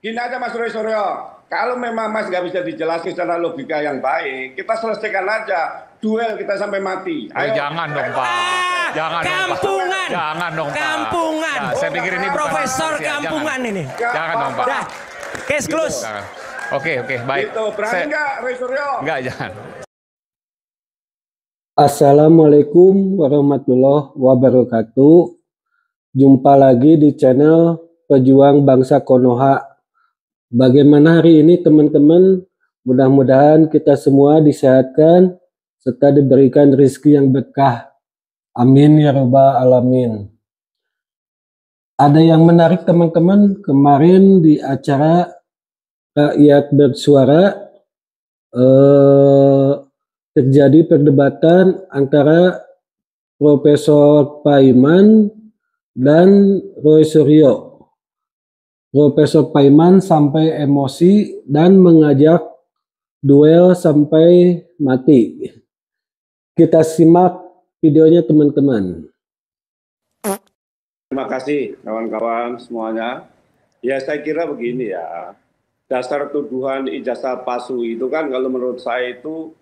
Gini aja Mas Roy Suryo, kalau memang Mas nggak bisa dijelasin secara logika yang baik, kita selesaikan aja. Duel kita sampai mati. Oh, Ayo. jangan dong Pak. Jangan Kampungan. dong Pak. Jangan dong Pak. Kampungan. Nah, saya pikir ini Profesor bukan kampungan jangan. ini. Jangan dong Pak. Dah, case close. Jangan. Oke, baik. Gitu, berani nggak Roy Suryo? Enggak, jangan. Assalamualaikum warahmatullahi wabarakatuh. Jumpa lagi di channel Pejuang Bangsa Konoha. Bagaimana hari ini teman-teman? Mudah-mudahan kita semua disehatkan serta diberikan rezeki yang berkah. Amin ya rabbal alamin. Ada yang menarik teman-teman, kemarin di acara Rakyat Bersuara terjadi perdebatan antara Profesor Paiman dan Roy Suryo. Profesor Paiman sampai emosi dan mengajak duel sampai mati. Kita simak videonya teman-teman. Terima kasih kawan-kawan semuanya. Ya saya kira begini ya, dasar tuduhan ijazah palsu itu kan kalau menurut saya itu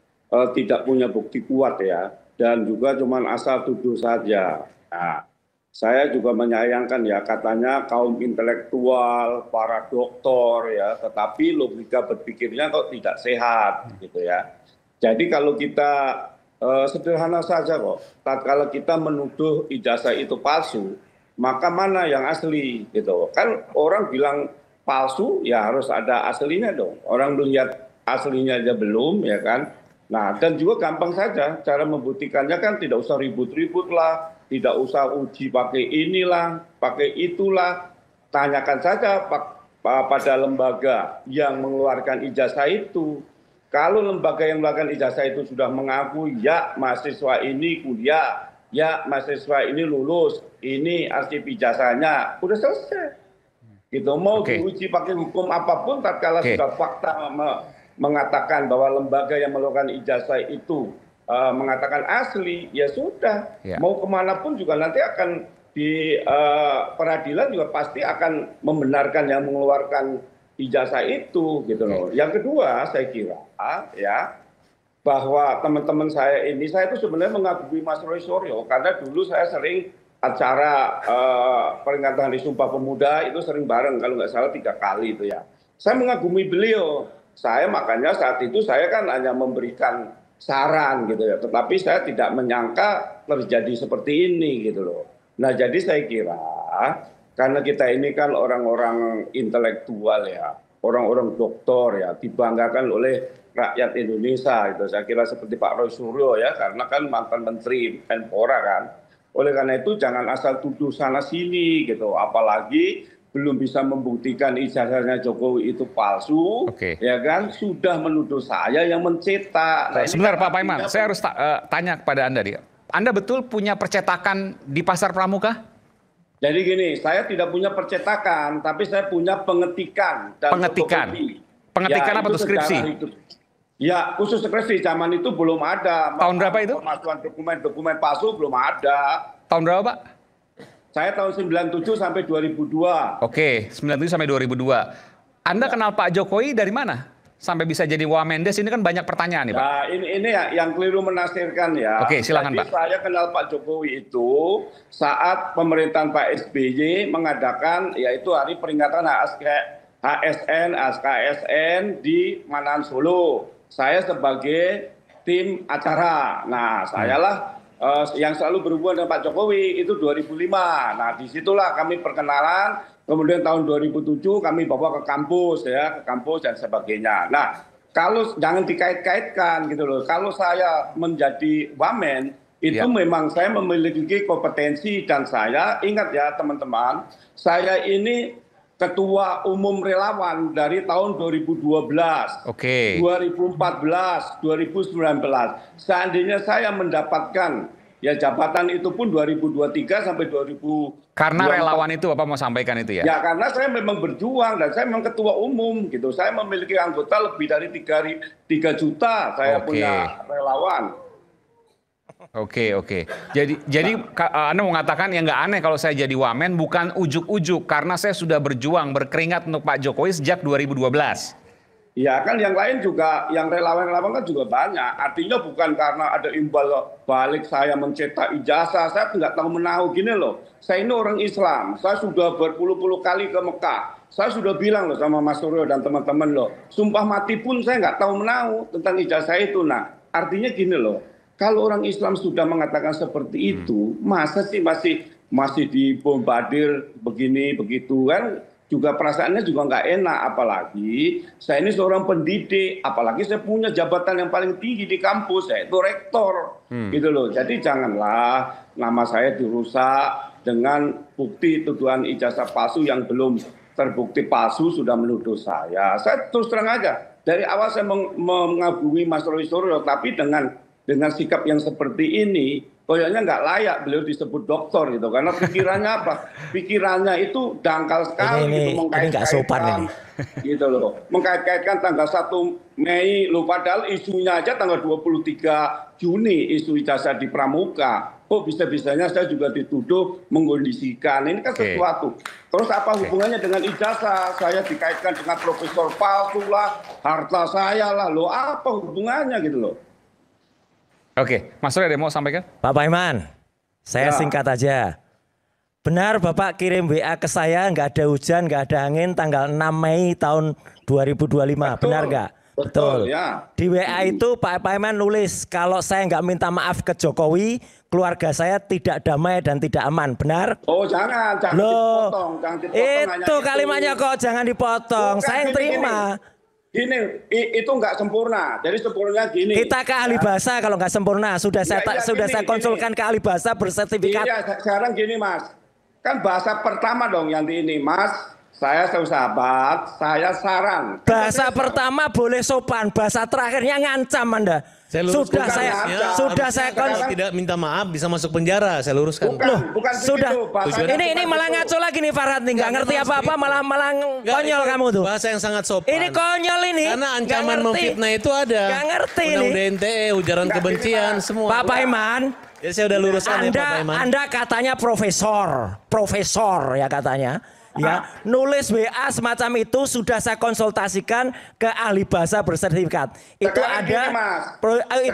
tidak punya bukti kuat ya, dan juga cuma asal tuduh saja. Nah, saya juga menyayangkan ya katanya kaum intelektual, para doktor ya, tetapi logika berpikirnya kok tidak sehat gitu ya. Jadi kalau kita sederhana saja kok, kalau kita menuduh ijazah itu palsu, maka mana yang asli gitu. Kan orang bilang palsu ya harus ada aslinya dong. Orang lihat aslinya aja belum ya kan. Nah, dan juga gampang saja cara membuktikannya kan, tidak usah ribut-ribut lah, tidak usah uji pakai inilah, pakai itulah. Tanyakan saja pada lembaga yang mengeluarkan ijazah itu. Kalau lembaga yang mengeluarkan ijazah itu sudah mengaku ya mahasiswa ini kuliah, ya mahasiswa ini lulus, ini arsip ijazahnya, udah selesai. Gitu, mau diuji pakai hukum apapun, tatkala sudah fakta mengatakan bahwa lembaga yang melakukan ijazah itu mengatakan asli, ya sudah. Mau kemanapun juga nanti akan di peradilan juga pasti akan membenarkan yang mengeluarkan ijazah itu, gitu loh. Yang kedua, saya kira ya bahwa teman-teman saya ini, saya itu sebenarnya mengagumi Mas Roy Suryo karena dulu saya sering acara peringatan Hari Sumpah Pemuda itu sering bareng, kalau nggak salah 3 kali itu ya. Saya mengagumi beliau. Saya makanya saat itu saya kan hanya memberikan saran gitu ya, tetapi saya tidak menyangka terjadi seperti ini gitu loh. Nah jadi saya kira karena kita ini kan orang-orang intelektual ya, orang-orang doktor ya, dibanggakan oleh rakyat Indonesia itu. Saya kira seperti Pak Roy Suryo ya, karena kan mantan Menteri Menpora kan. Oleh karena itu jangan asal tuduh sana sini gitu, apalagi belum bisa membuktikan ijazahnya Jokowi itu palsu, ya kan, sudah menuduh saya yang mencetak. Nah, sebentar Pak Paiman, saya harus tanya kepada Anda nih. Anda betul punya percetakan di Pasar Pramuka? Jadi gini, saya tidak punya percetakan, tapi saya punya pengetikan dan fotokopi. Pengetikan ya, apa tuh, skripsi? Ya, khusus skripsi zaman itu belum ada. Tahun berapa itu? Pemasukan dokumen palsu belum ada. Tahun berapa Pak? Saya tahun 97 sampai 2002. Oke, 97 sampai 2002. Anda kenal Pak Jokowi dari mana? Sampai bisa jadi Wamendes, ini kan banyak pertanyaan nih Pak. Nah, ini yang keliru menafsirkan ya. Oke, silakan jadi, Pak. Saya kenal Pak Jokowi itu saat pemerintahan Pak SBY mengadakan yaitu hari peringatan HKSN di Manahan Solo. Saya sebagai tim acara. Nah, sayalah yang selalu berhubungan dengan Pak Jokowi itu 2005. Nah, disitulah kami perkenalan. Kemudian tahun 2007 kami bawa ke kampus ya, ke kampus dan sebagainya. Nah, kalau jangan dikait-kaitkan gitu loh. Kalau saya menjadi wamen itu memang saya memiliki kompetensi, dan saya ingat ya teman-teman, saya ini ketua umum relawan dari tahun 2012, 2014, 2019. Seandainya saya mendapatkan ya jabatan itu pun 2023 sampai 2000. Karena relawan itu Bapak mau sampaikan itu ya? Ya karena saya memang berjuang dan saya memang ketua umum gitu. Saya memiliki anggota lebih dari 3 juta saya punya relawan. Oke, oke. Jadi Anda mengatakan yang nggak aneh kalau saya jadi wamen bukan ujuk-ujuk karena saya sudah berjuang berkeringat untuk Pak Jokowi sejak 2012. Ya kan yang lain juga, yang relawan-relawan kan juga banyak. Artinya bukan karena ada imbal balik saya mencetak ijazah, saya nggak tahu menahu gini loh. Saya ini orang Islam, saya sudah berpuluh-puluh kali ke Mekah. Saya sudah bilang loh sama Mas Suryo dan teman-teman loh, sumpah mati pun saya nggak tahu menahu tentang ijazah itu. Nah, artinya gini loh, kalau orang Islam sudah mengatakan seperti itu, masa sih masih dibombardir begini begitu kan? Juga perasaannya juga nggak enak, apalagi saya ini seorang pendidik, apalagi saya punya jabatan yang paling tinggi di kampus, yaitu rektor, gitu loh. Jadi janganlah nama saya dirusak dengan bukti tuduhan ijazah palsu yang belum terbukti palsu sudah menuduh saya. Saya terus terang aja, dari awal saya mengagumi Mas Roy Suryo, tapi dengan sikap yang seperti ini, kayaknya nggak layak beliau disebut doktor gitu, karena pikirannya apa? Pikirannya itu dangkal sekali gitu, ini nggak sopan ini. Gitu loh. Mengkait-kaitkan tanggal 1 Mei, loh padahal isunya aja tanggal 23 Juni isu ijazah di Pramuka. Kok bisa-bisanya saya juga dituduh mengkondisikan. Ini kan sesuatu. Terus apa hubungannya dengan ijazah? Saya dikaitkan dengan profesor palsu lah, harta saya lah. Loh apa hubungannya gitu loh? Oke, Mas Roy ada mau sampaikan? Pak Paiman, saya singkat aja. Benar Bapak kirim WA ke saya, nggak ada hujan, nggak ada angin, tanggal 6 Mei tahun 2025. Betul, benar nggak? Betul. Ya. Di WA itu Pak Paiman nulis, kalau saya nggak minta maaf ke Jokowi, keluarga saya tidak damai dan tidak aman. Benar? Oh jangan Loh, dipotong. Jangan dipotong itu kalimatnya kok jangan dipotong. Bukan, saya yang terima. Gini, itu nggak sempurna. Jadi sempurnanya gini. Kita ke ahli bahasa kalau nggak sempurna. Sudah saya saya konsulkan ke ahli bahasa bersertifikat. Iya, sekarang gini Mas. Kan bahasa pertama dong yang di ini, Mas. Saya sahabat, saya saran. Bahasa pertama boleh sopan, bahasa terakhirnya ngancam Anda. Sudah saya tidak minta maaf bisa masuk penjara, saya luruskan. Bukan sudah. begitu, Ini malah ngaco lagi nih Farhad nih, nggak ngerti apa-apa malah konyol kamu tuh. Bahasa yang sangat sopan. Ini konyol ini. Karena ancaman memfitnah itu ada. Nggak ngerti ini. Undang NTE, ujaran kebencian semua. Pak Paiman. Ya saya udah luruskan ya Pak Paiman. Anda katanya profesor ya katanya. Ya, nulis WA semacam itu sudah saya konsultasikan ke ahli bahasa bersertifikat. Itu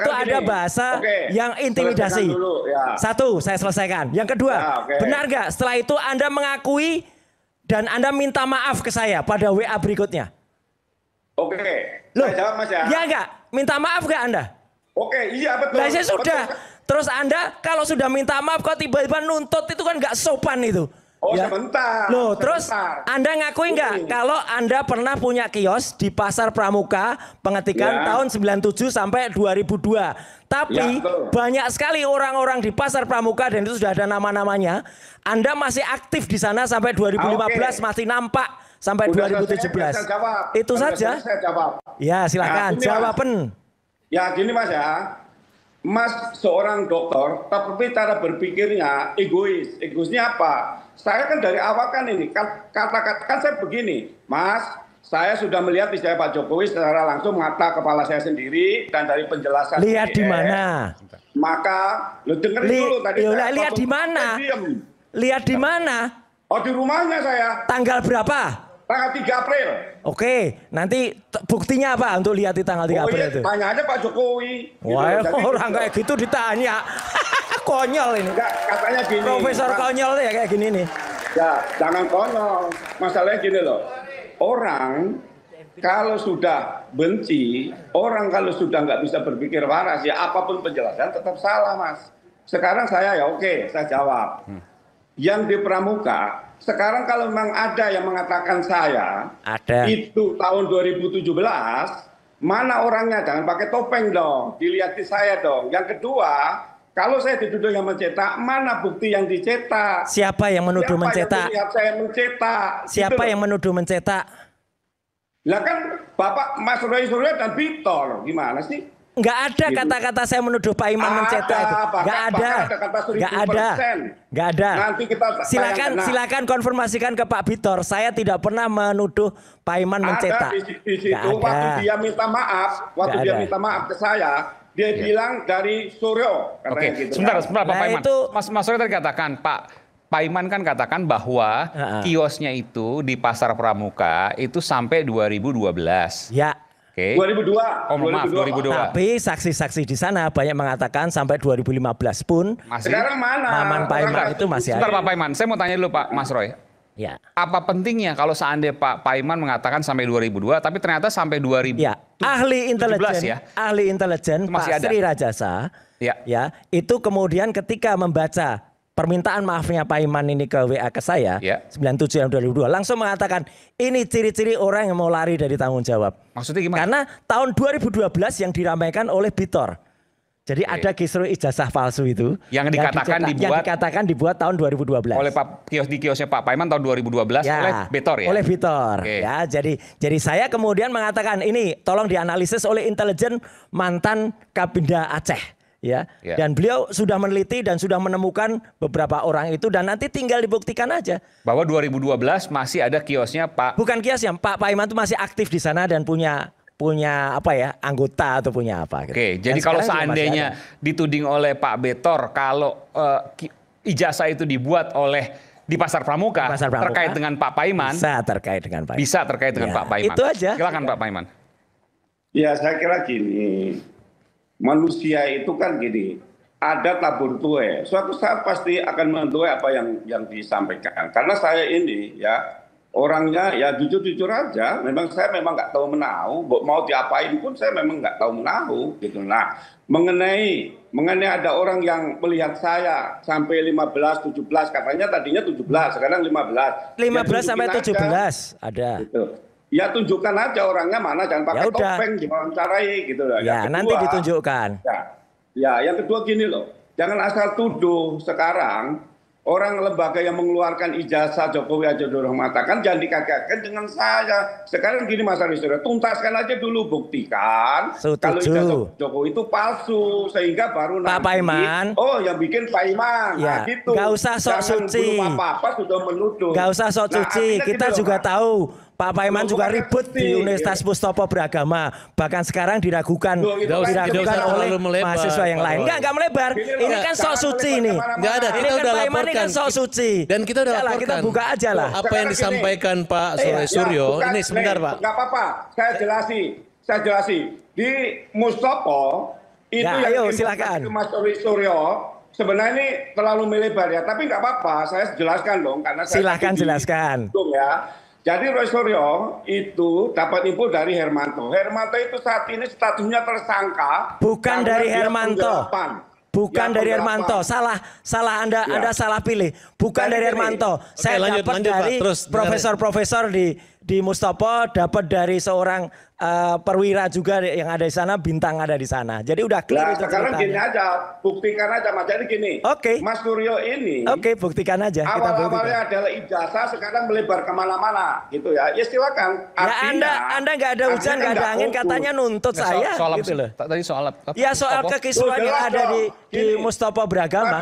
ada bahasa yang intimidasi. Satu, saya selesaikan. Yang kedua, benar nggak setelah itu Anda mengakui dan Anda minta maaf ke saya pada WA berikutnya? Loh, saya jawab Mas ya. Ya nggak? Minta maaf nggak Anda? Iya betul. Nah, saya sudah. Terus Anda kalau sudah minta maaf kok tiba-tiba nuntut itu kan nggak sopan itu. Sebentar. Loh, terus Anda ngakui nggak kalau Anda pernah punya kios di Pasar Pramuka pengetikan tahun 97 sampai 2002. Tapi banyak sekali orang-orang di Pasar Pramuka dan itu sudah ada nama-namanya. Anda masih aktif di sana sampai 2015 masih nampak sampai 2017. Itu saja. Ya, silakan jawaban. Ya, gini Mas ya. Mas seorang dokter, tapi cara berpikirnya egois. Egoisnya apa? Saya kan dari awal kan ini, kata-kata saya begini, Mas, saya sudah melihat ijazah Pak Jokowi secara langsung mata kepala saya sendiri dan dari penjelasan. Lihat di mana? Maka, lo dengerin dulu tadi. Lihat di mana? Lihat di mana? Oh di rumahnya saya. Tanggal berapa? Tanggal 3 April. Oke, nanti buktinya apa untuk lihat di tanggal 3 April itu? Tanya aja Pak Jokowi. Wah, orang kayak gitu ditanya. Konyol ini. Enggak, katanya gini. Profesor konyol ya kayak gini nih. Ya, jangan konyol. Masalahnya gini loh. Orang kalau sudah benci, orang kalau sudah nggak bisa berpikir waras, ya apapun penjelasan tetap salah, Mas. Sekarang saya saya jawab. Yang di Pramuka, sekarang kalau memang ada yang mengatakan saya, itu tahun 2017, mana orangnya? Jangan pakai topeng dong, dilihat di saya dong. Yang kedua, kalau saya dituduh yang mencetak, mana bukti yang dicetak? Siapa yang menuduh mencetak? Siapa yang saya mencetak? Siapa yang menuduh mencetak? Lah kan Bapak Mas Roy Suryo dan Victor, gimana sih? Nggak ada kata-kata saya menuduh Pak Iman mencetak itu. Nggak ada. Nggak ada. Nanti kita silakan konfirmasikan ke Pak Victor. Saya tidak pernah menuduh Pak Iman mencetak. Ada di situ waktu dia minta maaf, ke saya, Dia bilang dari Suryo. Oke, Gitu, sebentar kan? Pak Paiman. itu Mas Suryo tadi katakan, Pak Paiman kan katakan bahwa kiosnya itu di Pasar Pramuka itu sampai 2012. ya. Oke. 2002. Oh, maaf, 2002. Tapi saksi-saksi di sana banyak mengatakan sampai 2015 pun Masih. Sekarang mana? Maman Paiman Orang itu masih Sebentar ada. Pak Paiman, saya mau tanya dulu Pak Mas Roy. Ya. Apa pentingnya kalau seandainya Pak Paiman mengatakan sampai 2002, tapi ternyata sampai 2000? Ya, ahli intelijen, ya? ahli intelijen Itu masih Pak ada. Sri Rajasa, Ya. itu kemudian ketika membaca permintaan maafnya Paiman ini ke WA ke saya, Ya. 97 dan 2002, langsung mengatakan ini ciri-ciri orang yang mau lari dari tanggung jawab. Maksudnya gimana? Karena tahun 2012 yang diramaikan oleh Bitor. Jadi ada kisru ijazah palsu itu Yang dikatakan dibuat tahun 2012 oleh di kiosnya Pak Paiman tahun 2012 oleh Bitor ya. Oleh Bitor. Oke. Ya, jadi saya kemudian mengatakan ini tolong dianalisis oleh intelijen mantan Kabinda Aceh ya. Dan beliau sudah meneliti dan sudah menemukan beberapa orang itu dan nanti tinggal dibuktikan aja. Bahwa 2012 masih ada kiosnya Pak. Bukan kiosnya, Pak Paiman itu masih aktif di sana dan punya apa ya, anggota atau punya apa gitu. Oke, jadi kalau seandainya dituding oleh Pak Betor kalau ijazah itu dibuat oleh di Pasar Pramuka, terkait dengan Pak Paiman, bisa terkait dengan Pak Paiman. Bisa terkait dengan Pak Paiman. Itu aja. Silakan Pak Paiman. Ya, saya kira gini. Manusia itu kan gini, ada tabur tuai. Suatu saat pasti akan menuai apa yang disampaikan. Karena saya ini ya orangnya ya jujur-jujur aja. Saya memang nggak tahu menahu. Mau diapain pun saya memang nggak tahu menahu gitu. Nah, mengenai ada orang yang melihat saya sampai 15, 17, katanya tadinya 17, sekarang 15. 15 sampai 17 ada. Gitu. Ya tunjukkan aja orangnya mana, jangan pakai topeng diwawancarai gitu loh. Ya, nanti ditunjukkan. Ya, yang kedua gini loh. Jangan asal tuduh sekarang orang lembaga yang mengeluarkan ijazah Jokowi aja dorong mengatakan jangan dikaitkan dengan saya. Sekarang gini Mas Aris, tuntaskan aja dulu, buktikan kalau ijazah Jokowi itu palsu sehingga baru Pak nanti Paiman. Oh, yang bikin Paiman. Ya, nah, gitu. Gak usah sok suci. Apa-apa sudah menuduh. Gak usah sok suci. Kita juga tahu Pak Paiman juga ribut di Universitas Mustopo Beragama. Bahkan sekarang diragukan oleh mahasiswa yang lain. Enggak melebar. Ini kan sok suci nih. Enggak ada, kita udah laporkan. Ini kan sok suci. Dan kita udah laporkan. Kita buka aja lah. Apa yang disampaikan Pak Suryo, ini sebentar Pak. Enggak apa-apa, saya jelasi. Di Mustopo itu yang silakan. Mas Suryo sebenarnya ini terlalu melebar ya, tapi nggak apa-apa, saya jelaskan dong karena silakan jelaskan. Ya. Jadi Roy Suryo itu dapat info dari Hermanto. Hermanto itu saat ini statusnya tersangka. Bukan dari Hermanto. Bukan dari Hermanto. Salah Anda salah pilih. Bukan dari Hermanto. Saya dapat dari profesor-profesor di Mustopo, dapat dari seorang perwira juga yang ada di sana, bintang ada di sana. Jadi udah clear itu sekarang ceritanya. gini aja, buktikan aja Mas. Jadi gini, Mas Suryo ini buktikan aja. Awal-awalnya adalah ijazah, sekarang melebar kemana-mana gitu ya. Ya silakan. Ya Anda nggak ada hujan, nggak ada angin, katanya nuntut saya gitu loh. Tadi soal ya soal kekisruan yang ada di Mustopo Beragama.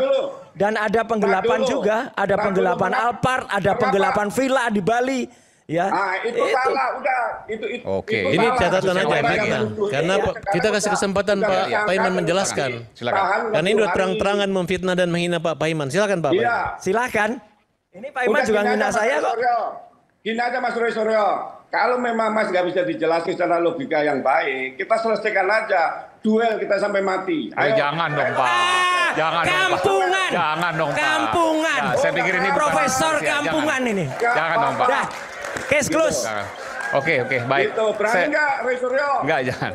Dan ada penggelapan juga, ada penggelapan Alphard, ada penggelapan villa di Bali. Ya, itu salah, udah itu. Oke, ini salah. catatan aja karena kita kasih kesempatan Pak Paiman menjelaskan. Silakan. Karena ini udah terang-terangan memfitnah dan menghina Pak Paiman. Silakan Pak Paiman. Silakan. Ini Pak Paiman juga menghina saya kok. Gini aja Mas Suryo. Kalau memang Mas nggak bisa dijelaskan secara logika yang baik, kita selesaikan aja. Duel kita sampai mati. Ayo. Jangan dong Pak. Jangan kampungan. dong Pak. Jangan dong Pak. Kampungan. Ya, saya pikir ini profesor kampungan ini. Jangan dong Pak. Dah. Case close. Oke, baik. Gitu, berani nggak, Roy Suryo? Enggak, jangan.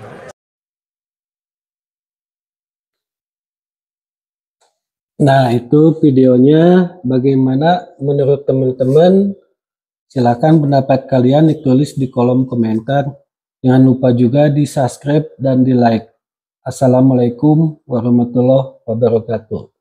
Nah, itu videonya. Bagaimana menurut teman-teman? Silakan pendapat kalian ditulis di kolom komentar. Jangan lupa juga di subscribe dan di like. Assalamualaikum warahmatullahi wabarakatuh.